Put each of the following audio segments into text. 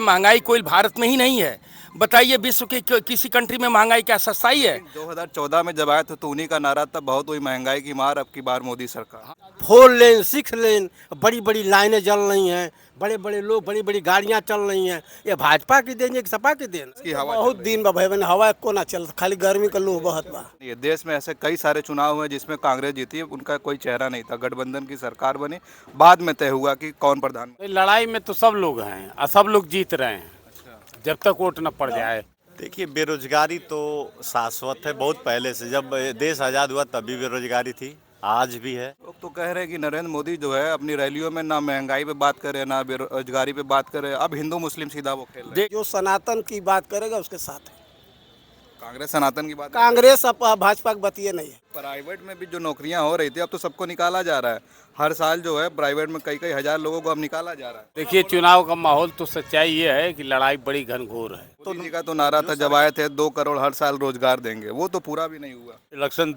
महंगाई कोई भारत में ही नहीं है। बताइए विश्व के किसी कंट्री में महंगाई क्या सस्ताई है? 2014 में जब आए थे तो उन्हीं का नारा था बहुत हुई महंगाई की मार, अब की बार मोदी सरकार। 4 लेन 6 लेन बड़ी बड़ी लाइनें जल रही हैं, बड़े बड़े लोग, बड़ी बड़ी गाड़ियां चल रही हैं। ये भाजपा की देन, कि सपा की देन? इसकी हवा बहुत चल दिन बा भाई, हवा को ना चल, खाली गर्मी का लू बहुत बा। ये देश में ऐसे कई सारे चुनाव हुए जिसमें कांग्रेस जीती, उनका कोई चेहरा नहीं था। गठबंधन की सरकार बनी, बाद में तय हुआ कि कौन प्रधान। लड़ाई में तो सब लोग हैं और सब लोग जीत रहे हैं जब तक वोट न पड़ जाए। देखिए, बेरोजगारी तो शाश्वत है। बहुत पहले से, जब देश आज़ाद हुआ तभी बेरोजगारी थी, आज भी है। लोग तो कह रहे हैं कि नरेंद्र मोदी जो है अपनी रैलियों में ना महंगाई पे बात करे ना बेरोजगारी पे बात करे, अब हिंदू मुस्लिम सीधा वो खेल रहे हैं। जो सनातन की बात करेगा उसके साथ है। कांग्रेस सनातन की बात। कांग्रेस अब भाजपा की बतिए नहीं है। प्राइवेट में भी जो नौकरियां हो रही थी अब तो सबको निकाला जा रहा है। हर साल जो है प्राइवेट में कई कई हजार लोगों को अब निकाला जा रहा है। देखिए, चुनाव का माहौल तो सच्चाई ये है कि लड़ाई बड़ी घनघोर है। मोदी जी का तो नारा था जब आए थे 2 करोड़ हर साल रोजगार देंगे, वो तो पूरा भी नहीं हुआ। इलेक्शन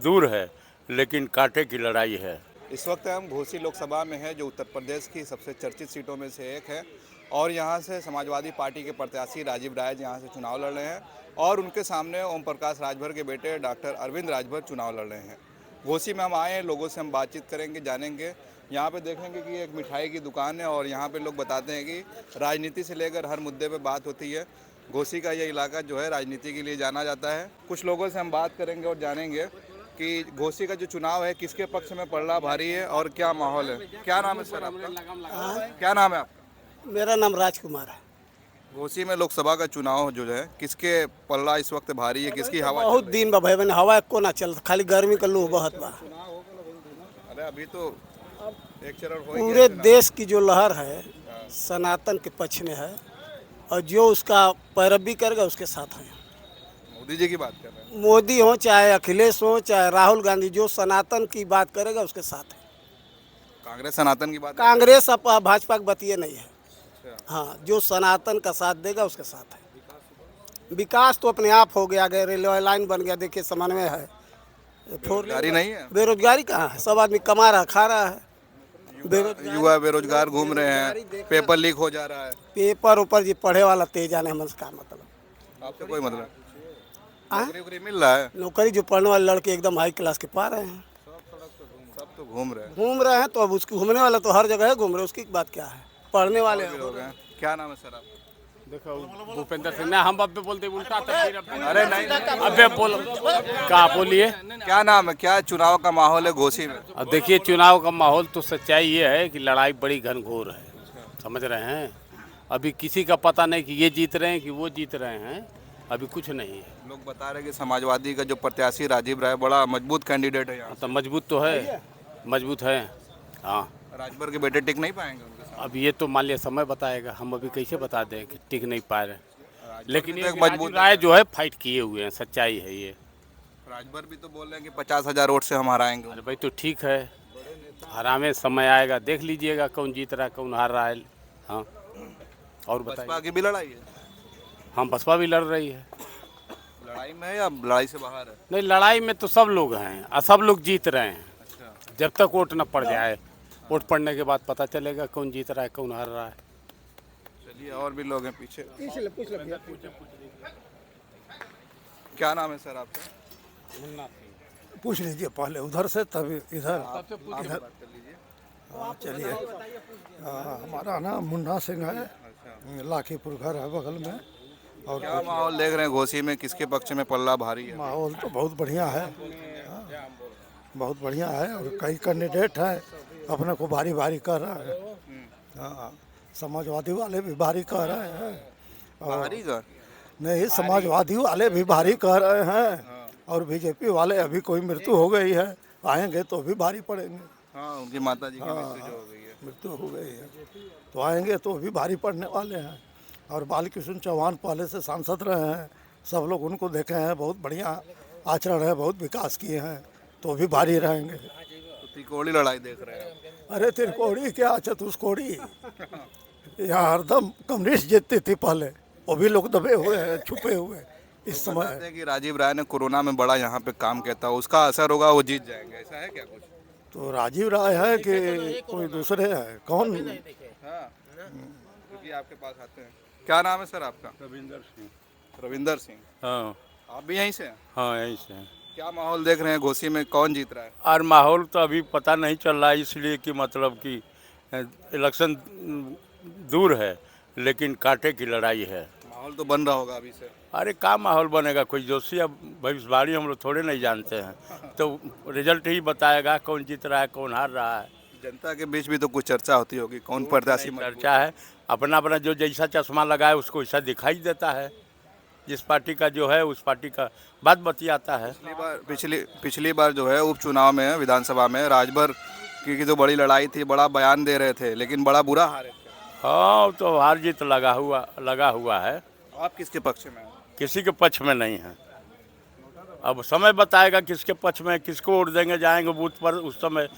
दूर है लेकिन कांटे की लड़ाई है। इस वक्त हम घोसी लोकसभा में है जो उत्तर प्रदेश की सबसे चर्चित सीटों में से एक है और यहाँ से समाजवादी पार्टी के प्रत्याशी राजीव राय यहाँ से चुनाव लड़ रहे हैं और उनके सामने ओम प्रकाश राजभर के बेटे डॉक्टर अरविंद राजभर चुनाव लड़ रहे हैं। घोसी में हम आए हैं, लोगों से हम बातचीत करेंगे, जानेंगे। यहाँ पे देखेंगे कि एक मिठाई की दुकान है और यहाँ पे लोग बताते हैं कि राजनीति से लेकर हर मुद्दे पे बात होती है। घोसी का ये इलाका जो है राजनीति के लिए जाना जाता है। कुछ लोगों से हम बात करेंगे और जानेंगे कि घोसी का जो चुनाव है किसके पक्ष में पड़ रहा भारी है और क्या माहौल है। क्या नाम है सर आपका? क्या नाम है आपका? मेरा नाम राजकुमार है। घोसी में लोकसभा का चुनाव जो है किसके पल्ला इस वक्त भारी है, किसकी हवा? बहुत दिन बा भाई, हवा को ना चल, खाली गर्मी का लू बहुत बा। अरे अभी तो एक चरण हो ही पूरे गया। देश की जो लहर है सनातन के पक्ष में है और जो उसका पैरवी करेगा उसके साथ है। मोदी जी की बात कर रहे हैं। मोदी हो चाहे अखिलेश हो चाहे राहुल गांधी, जो सनातन की बात करेगा उसके साथ है। कांग्रेस सनातन की बात। कांग्रेस अब भाजपा की बतिए नहीं है। हाँ, जो सनातन का साथ देगा उसके साथ है। विकास तो अपने आप हो गया, गया रेलवे लाइन बन गया, देखिए समन्वय है। बेरोजगारी नहीं है। बेरोजगारी कहाँ है? सब आदमी कमा रहा खा रहा है। युवा बेरोजगार घूम रहे हैं, पेपर लीक हो जा रहा है। पेपर ऊपर जी पढ़े वाला तेज आने हमसे का मतलब? आपसे कोई मतलब? नौकरी मिल रहा है? नौकरी जो पढ़ने वाले लड़के एकदम हाई क्लास के पा रहे हैं। सब तो घूम रहे हैं। घूम रहे हैं तो अब उसकी घूमने वाला तो हर जगह है, घूम रहे, उसकी बात क्या है? पढ़ने वाले हैं। लोग हैं। क्या नाम है सर आपका? देखो, भूपेंद्र सिंह ना, हम अबे बोलते उल्टा तो फिर अरे नहीं, अबे बोल का बोलिए। क्या नाम है? क्या चुनाव का माहौल है घोसी में? अब देखिए, चुनाव का माहौल तो सच्चाई ये है कि लड़ाई बड़ी घनघोर है। समझ रहे हैं? अभी किसी का पता नहीं कि ये जीत रहे हैं कि वो जीत रहे हैं, अभी कुछ नहीं है। लोग बता रहे हैं कि समाजवादी का जो प्रत्याशी राजीव राय बड़ा मजबूत कैंडिडेट है यहाँ। तो मजबूत तो है, मजबूत है। हाँ, राजभर के बेटे टिक नहीं पाएंगे उनके साथ। अब ये तो मान लिया समय बताएगा, हम अभी कैसे बता दें कि टिक नहीं पा रहे। लेकिन भी ये तो एक मजबूत राय जो है फाइट किए हुए हैं, सच्चाई है ये। राजभर भी तो बोल रहे हैं कि 50,000 वोट से हम हराएंगे। अरे भाई, तो ठीक है, हरामे समय आएगा, देख लीजिएगा कौन जीत रहा है कौन हार रहा है। हाँ, और बसपा बताइए। की भी लड़ाई है? हम बसपा भी लड़ रही है। लड़ाई में है या लड़ाई से बाहर है? नहीं, लड़ाई में तो सब लोग हैं और सब लोग जीत रहे हैं जब तक वोट न पड़ जाए। वोट पड़ने के बाद पता चलेगा कौन जीत रहा है कौन हार रहा है। चलिए, और भी लोग हैं पीछे। क्या नाम है सर आपका? पूछ लीजिए पहले उधर से तब इधर। आप बात कर लीजिए। हाँ चलिए। हमारा नाम मुन्ना सिंह है, लाखीपुर घर है बगल में। और क्या माहौल देख रहे हैं घोसी में, किसके पक्ष में पल्ला भारी है? माहौल तो बहुत बढ़िया है। बहुत बढ़िया है और कई कैंडिडेट हैं अपने को भारी भारी कर रहा है। हाँ, समाजवादी वाले भी भारी कह रहे हैं भारी का? नहीं, समाजवादी वाले भी भारी कह रहे हैं और बीजेपी वाले अभी कोई मृत्यु हो गई है, आएंगे तो भी भारी पड़ेंगे। हाँ, उनकी माता जी की मृत्यु जो हो गई है। मृत्यु हो गई है तो आएंगे तो भी भारी पड़ने वाले हैं। और बालकृष्ण चौहान पहले से सांसद रहे हैं, सब लोग उनको देखे हैं, बहुत बढ़िया आचरण है, बहुत विकास किए हैं, तो भी भारी रहेंगे। तो त्रिकोणी लड़ाई देख रहे हैं? अरे त्रिकोणी क्या, चतुष्कोणी। यहाँ हरदम कम्युनिस्ट जीतती थी पहले, वो भी लोग दबे हुए हैं, छुपे हुए इस समय। बताते हैं कि राजीव राय ने कोरोना में बड़ा यहाँ पे काम किया था, उसका असर होगा, वो जीत जाएंगे, ऐसा है क्या कुछ? तो राजीव राय है कि कोई दूसरे है? कौन? हाँ, क्योंकि चलिए आपके पास आते हैं। क्या नाम है सर आपका? रविंदर सिंह। रविंदर सिंह। हाँ आप भी यहीं से हैं? हाँ, यहीं से हैं। क्या माहौल देख रहे हैं घोसी में, कौन जीत रहा है? और माहौल तो अभी पता नहीं चल रहा है, इसलिए कि मतलब कि इलेक्शन दूर है, लेकिन कांटे की लड़ाई है। माहौल तो बन रहा होगा अभी से। अरे क्या माहौल बनेगा, कोई जोशी अब भविष्यवाणी हम लोग थोड़े नहीं जानते हैं, तो रिजल्ट ही बताएगा कौन जीत रहा है कौन हार रहा है। जनता के बीच भी तो कुछ चर्चा होती होगी, कौन प्रत्याशी मजबूत चर्चा है, अपना अपना जो जैसा चश्मा लगाए उसको वैसा दिखाई देता है, जिस पार्टी का जो है उस पार्टी का बात बतियाता है। पिछली बार जो है उपचुनाव में विधानसभा में राजभर की जो बड़ी लड़ाई थी, बड़ा बयान दे रहे थे, लेकिन बड़ा बुरा हारे थे। हाँ, तो हार जीत लगा हुआ है। आप किसके पक्ष में हैं? किसी के पक्ष में नहीं है, अब समय बताएगा किसके पक्ष में, किसको वोट देंगे, जाएंगे बूथ पर उस समय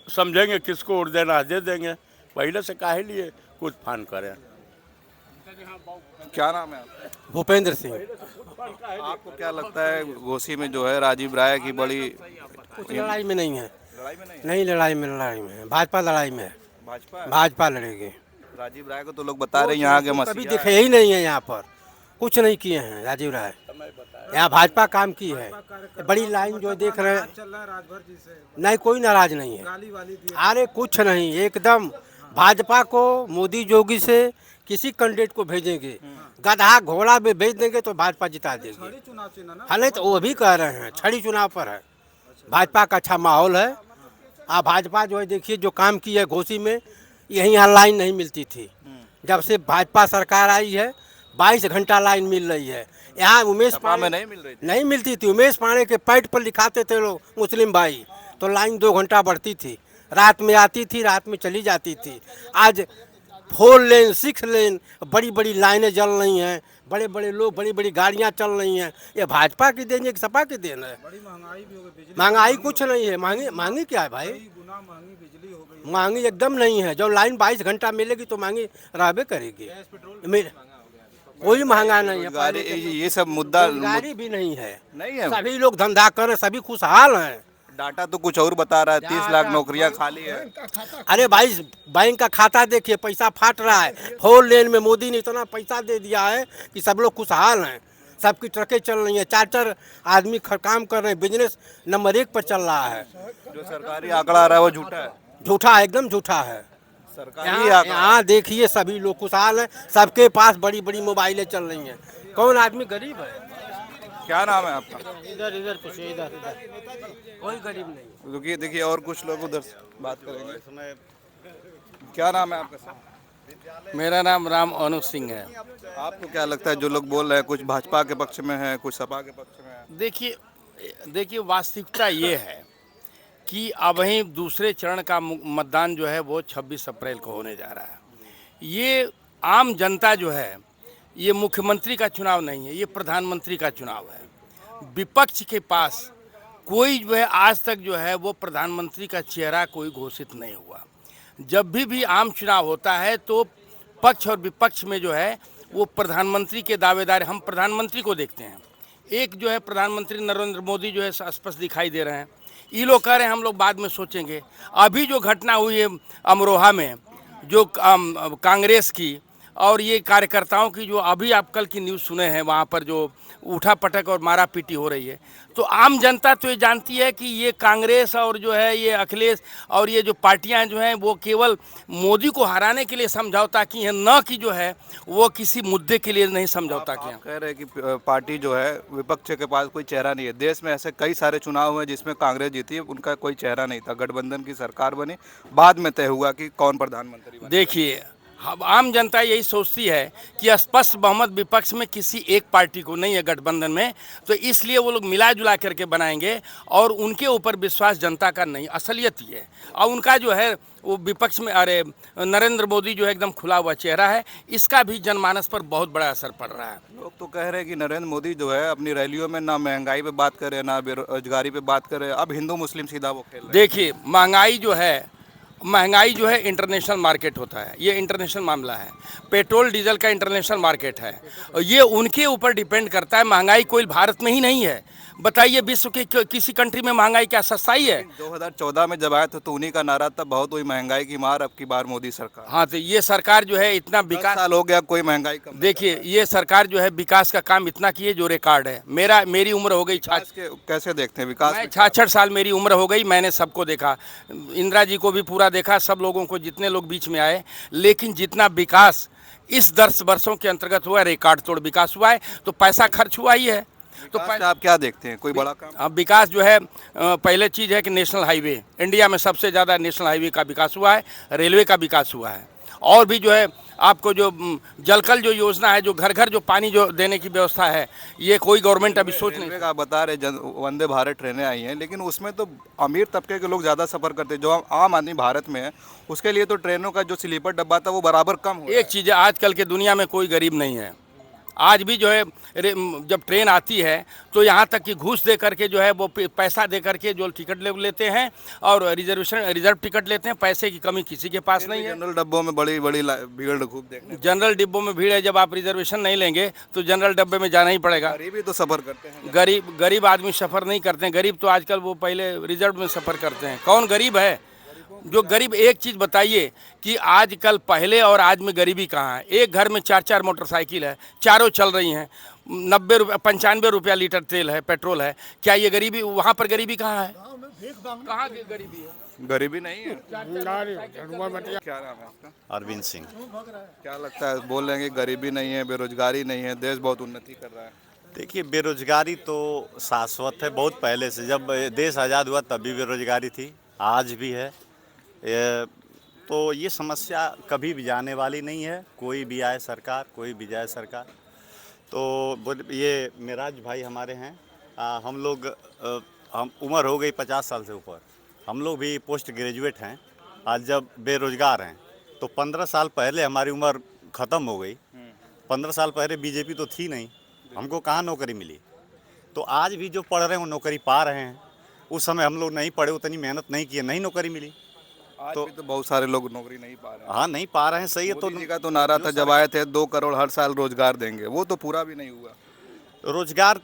समझेंगे किसको वोट देना है, दे देंगे। पहले से काहे लिए कुछ फान करें। क्या नाम है आपका? भूपेंद्र सिंह। आपको क्या लगता है घोसी में जो है राजीव राय की बड़ी कुछ लड़ाई में नहीं है। लड़ाई में नहीं है? नहीं, लड़ाई में है, भाजपा लड़ाई में है। भाजपा लड़ेगी। राजीव राय को तो लोग बता रहे हैं यहाँ के कभी मसीहा दिखे ही नहीं है, यहाँ पर कुछ नहीं किए हैं राजीव राय। यहाँ भाजपा काम की है। बड़ी लाइन जो देख रहे हैं, नहीं कोई नाराज नहीं है। अरे कुछ नहीं, एकदम भाजपा को मोदी योगी से किसी कैंडिडेट को भेजेंगे, गधा घोड़ा भी भेज देंगे तो भाजपा जिता देगी। हाँ, नहीं तो वो भी कह रहे हैं छड़ी चुनाव पर है, भाजपा का अच्छा माहौल है। आप भाजपा जो है देखिए जो काम की है घोसी में, यहीं यहाँ लाइन नहीं मिलती थी, जब से भाजपा सरकार आई है 22 घंटा लाइन मिल रही है। यहाँ उमेश पांडे नहीं मिल रही थी। नहीं मिलती थी, उमेश पांडे के पैट पर लिखाते थे लोग मुस्लिम भाई, तो लाइन 2 घंटा बढ़ती थी, रात में आती थी, रात में चली जाती थी। आज 4 लेन 6 लेन बड़ी बड़ी लाइनें जल रही हैं, बड़े बड़े लोग, बड़ी बड़ी गाड़ियां चल रही हैं। ये भाजपा की देन है कि सपा की देन है? महंगाई कुछ नहीं है। महंगी क्या है भाई? महंगी एकदम नहीं है। जब लाइन 22 घंटा मिलेगी तो महंगी रहबे करेगी। कोई महंगा नहीं है। ये सब मुद्दा रोजगारी भी नहीं है, नहीं है। सभी लोग धंधा कर रहे हैं, सभी खुशहाल हैं। डाटा तो कुछ और बता रहा है, 30 लाख नौकरियां खाली है। अरे भाई, बैंक का खाता देखिए, पैसा फाट रहा है। 4 लेन में मोदी ने इतना पैसा दे दिया है कि सब लोग खुशहाल हैं, सबकी ट्रकें चल रही हैं, 4 आदमी काम कर रहे हैं, बिजनेस नंबर 1 पर चल रहा है। जो सरकारी आंकड़ा आ रहा है वो झूठा है। झूठा है, एकदम झूठा है। सरकारी यहाँ देखिए सभी लोग खुशहाल हैं, सबके पास बड़ी बड़ी मोबाइलें चल रही हैं। कौन आदमी गरीब है? क्या नाम है आपका? इधर कुछ इधर कोई गरीब नहीं। रुकिए, देखिए और कुछ लोग उधर से बात करेंगे। क्या नाम है आपका सर? मेरा नाम राम अनु सिंह है। आपको क्या लगता है जो लोग बोल रहे हैं, कुछ भाजपा के पक्ष में है, कुछ सपा के पक्ष में है? देखिए वास्तविकता ये है कि अब वहीं दूसरे चरण का मतदान जो है वो 26 अप्रैल को होने जा रहा है। ये आम जनता जो है, ये मुख्यमंत्री का चुनाव नहीं है, ये प्रधानमंत्री का चुनाव है। विपक्ष के पास कोई जो है आज तक जो है वो प्रधानमंत्री का चेहरा कोई घोषित नहीं हुआ। जब भी आम चुनाव होता है तो पक्ष और विपक्ष में जो है वो प्रधानमंत्री के दावेदार, हम प्रधानमंत्री को देखते हैं। एक जो है प्रधानमंत्री नरेंद्र मोदी जो है स्पष्ट दिखाई दे रहे हैं। ये लोग कह रहे हैं हम लोग बाद में सोचेंगे। अभी जो घटना हुई है अमरोहा में, जो कांग्रेस की और ये कार्यकर्ताओं की, जो अभी आप कल की न्यूज़ सुने हैं, वहाँ पर जो उठा पटक और मारा पीटी हो रही है, तो आम जनता तो ये जानती है कि ये कांग्रेस और जो है ये अखिलेश और ये जो पार्टियां जो हैं वो केवल मोदी को हराने के लिए समझौता की हैं, न कि जो है वो किसी मुद्दे के लिए नहीं समझौता किया। कह रहे हैं कि पार्टी जो है विपक्ष के पास कोई चेहरा नहीं है। देश में ऐसे कई सारे चुनाव हुए जिसमें कांग्रेस जीती, उनका कोई चेहरा नहीं था। गठबंधन की सरकार बनी, बाद में तय हुआ कि कौन प्रधानमंत्री बने। देखिए, आम जनता यही सोचती है कि स्पष्ट बहुमत विपक्ष में किसी एक पार्टी को नहीं है गठबंधन में, तो इसलिए वो लोग मिला जुला करके बनाएंगे और उनके ऊपर विश्वास जनता का नहीं। असलियत ये है, और उनका जो है वो विपक्ष में, अरे नरेंद्र मोदी जो है एकदम खुला हुआ चेहरा है, इसका भी जनमानस पर बहुत बड़ा असर पड़ रहा है। लोग तो कह रहे हैं कि नरेंद्र मोदी जो है अपनी रैलियों में ना महंगाई पे बात कर रहे हैं, ना बेरोजगारी पे बात कर रहे हैं। अब हिंदू मुस्लिम सीधा वो खेल रहे हैं। देखिए, महंगाई जो है इंटरनेशनल मार्केट होता है, ये इंटरनेशनल मामला है। पेट्रोल डीजल का इंटरनेशनल मार्केट है और ये उनके ऊपर डिपेंड करता है। महंगाई कोई भारत में ही नहीं है, बताइए विश्व के किसी कंट्री में महंगाई क्या सस्ताई है? 2014 में जब आए थे तो उन्हीं का नारा था बहुत हुई महंगाई की मार, अब की बार मोदी सरकार। हाँ, तो ये सरकार जो है इतना 10 विकास, साल हो गया कोई महंगाई कम नहीं देखिए ये सरकार जो है विकास का काम इतना की है जो रिकॉर्ड है। मेरी उम्र हो गई विकास के कैसे देखते हैं विकास मैं में? 66 साल मेरी उम्र हो गई, मैंने सबको देखा, इंदिरा जी को भी पूरा देखा, सब लोगों को, जितने लोग बीच में आए, लेकिन जितना विकास इस 10 वर्षों के अंतर्गत हुआ, रिकॉर्ड तोड़ विकास हुआ है, तो पैसा खर्च हुआ ही है। तो विकास में आप क्या देखते हैं, कोई बड़ा काम? अब विकास जो है पहले चीज़ है कि नेशनल हाईवे, इंडिया में सबसे ज़्यादा नेशनल हाईवे का विकास हुआ है, रेलवे का विकास हुआ है, और भी जो है आपको जो जलकल जो योजना है, जो घर घर जो पानी जो देने की व्यवस्था है, ये कोई गवर्नमेंट अभी सोच नहीं। रेलवे का आप बता रहे वंदे भारत ट्रेनें आई हैं, लेकिन उसमें तो अमीर तबके के लोग ज़्यादा सफ़र करते हैं, जो आम आदमी भारत में है उसके लिए तो ट्रेनों का जो स्लीपर डब्बा था वो बराबर कम हो रहा एक चीज़ है, आजकल के दुनिया में कोई गरीब नहीं है। आज भी जो है जब ट्रेन आती है तो यहाँ तक कि घूस दे करके जो है वो पैसा दे करके जो टिकट ले लेते हैं और रिजर्व टिकट लेते हैं। पैसे की कमी किसी के पास नहीं है। जनरल डब्बों में बड़ी बड़ी भीड़ खूब देखने को। जनरल डिब्बों में भीड़ है, जब आप रिजर्वेशन नहीं लेंगे तो जनरल डब्बे में जाना ही पड़ेगा। गरीब ही तो सफ़र करते हैं। गरीब आदमी सफ़र नहीं करते हैं। गरीब तो आजकल वो पहले रिजर्व में सफ़र करते हैं। कौन गरीब है? जो गरीब, एक चीज़ बताइए कि आजकल पहले और आज में गरीबी कहाँ है? एक घर में 4-4 मोटरसाइकिल है, चारों चल रही हैं, 90 रुपये 95 रुपया लीटर तेल है, पेट्रोल है। क्या ये गरीबी? वहाँ पर गरीबी कहाँ है? कहाँ की गरीबी है? गरीबी नहीं है। क्या नाम है आपका? अरविंद सिंह। क्या लगता है, बोल रहे हैं कि गरीबी नहीं है, बेरोजगारी नहीं है, देश बहुत उन्नति कर रहा है? देखिए, बेरोजगारी तो शाश्वत है, बहुत पहले से, जब देश आज़ाद हुआ तब भी बेरोजगारी थी, आज भी है। तो ये समस्या कभी भी जाने वाली नहीं है, कोई भी आए सरकार, कोई भी जाए सरकार। तो ये मेराज भाई हमारे हैं, हम लोग हम उम्र हो गई 50 साल से ऊपर, हम लोग भी पोस्ट ग्रेजुएट हैं। आज जब बेरोजगार हैं तो 15 साल पहले हमारी उम्र ख़त्म हो गई। 15 साल पहले बीजेपी तो थी नहीं, हमको कहाँ नौकरी मिली। तो आज भी जो पढ़ रहे हैं वो नौकरी पा रहे हैं। उस समय हम लोग नहीं पढ़े, उतनी मेहनत नहीं किए, नहीं नौकरी मिली। आज भी तो बहुत सारे लोग नौकरी नहीं पा रहे हैं। हाँ, नहीं पा रहे हैं, सही है। तो मोदी जी का तो नारा था जब आए थे 2 करोड़ हर साल रोजगार देंगे, वो तो पूरा भी नहीं हुआ। रोजगार,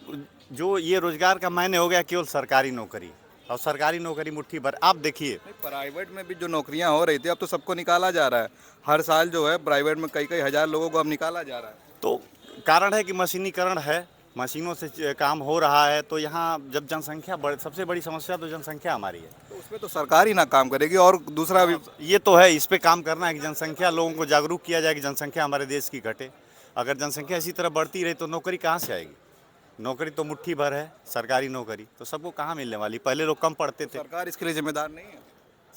जो ये रोजगार का मायने हो गया केवल सरकारी नौकरी, और सरकारी नौकरी मुट्ठी भर। आप देखिए, प्राइवेट में भी जो नौकरियां हो रही थी अब तो सबको निकाला जा रहा है। हर साल जो है प्राइवेट में कई हज़ार लोगों को अब निकाला जा रहा है। तो कारण है कि मशीनीकरण है, मशीनों से काम हो रहा है। तो यहाँ जब जनसंख्या सबसे बड़ी समस्या तो जनसंख्या हमारी है। तो उसमें तो सरकार ही ना काम करेगी, और दूसरा भी ये तो है, इस पे काम करना है कि जनसंख्या, लोगों को जागरूक किया जाए कि जनसंख्या हमारे देश की घटे। अगर जनसंख्या इसी तरह बढ़ती रही तो नौकरी कहाँ से आएगी? नौकरी तो मुट्ठी भर है, सरकारी नौकरी तो सबको कहाँ मिलने वाली? पहले लोग कम पढ़ते थे। सरकार इसके लिए जिम्मेदार नहीं है।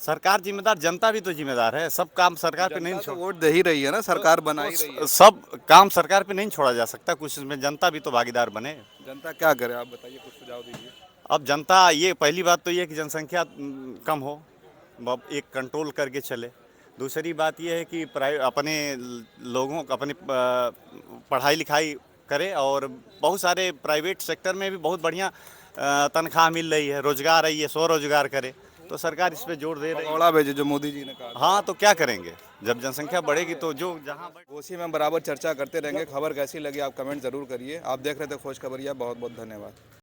सरकार जिम्मेदार, जनता भी तो जिम्मेदार है। सब काम सरकार पे नहीं तो वोट दे ही रही है ना, सरकार बना ही रही है। सब काम सरकार पे नहीं छोड़ा जा सकता, कुछ इसमें जनता भी तो भागीदार बने। जनता क्या करे, आप बताइए, कुछ सुझाव दीजिए। अब जनता, ये पहली बात तो ये कि जनसंख्या कम हो, एक कंट्रोल करके चले। दूसरी बात ये है कि अपने लोगों को अपनी पढ़ाई लिखाई करे, और बहुत सारे प्राइवेट सेक्टर में भी बहुत बढ़िया तनख्वाह मिल रही है, रोजगार है, ये स्वरोजगार करे तो सरकार इस पे जोर दे रही है। पकौड़ा भेजे जो मोदी जी ने कहा। हाँ, तो क्या करेंगे, जब जनसंख्या बढ़ेगी तो जो जहाँ घोसी में बराबर चर्चा करते रहेंगे। खबर कैसी लगी आप कमेंट जरूर करिए। आप देख रहे थे खोज खबरिया, बहुत बहुत धन्यवाद।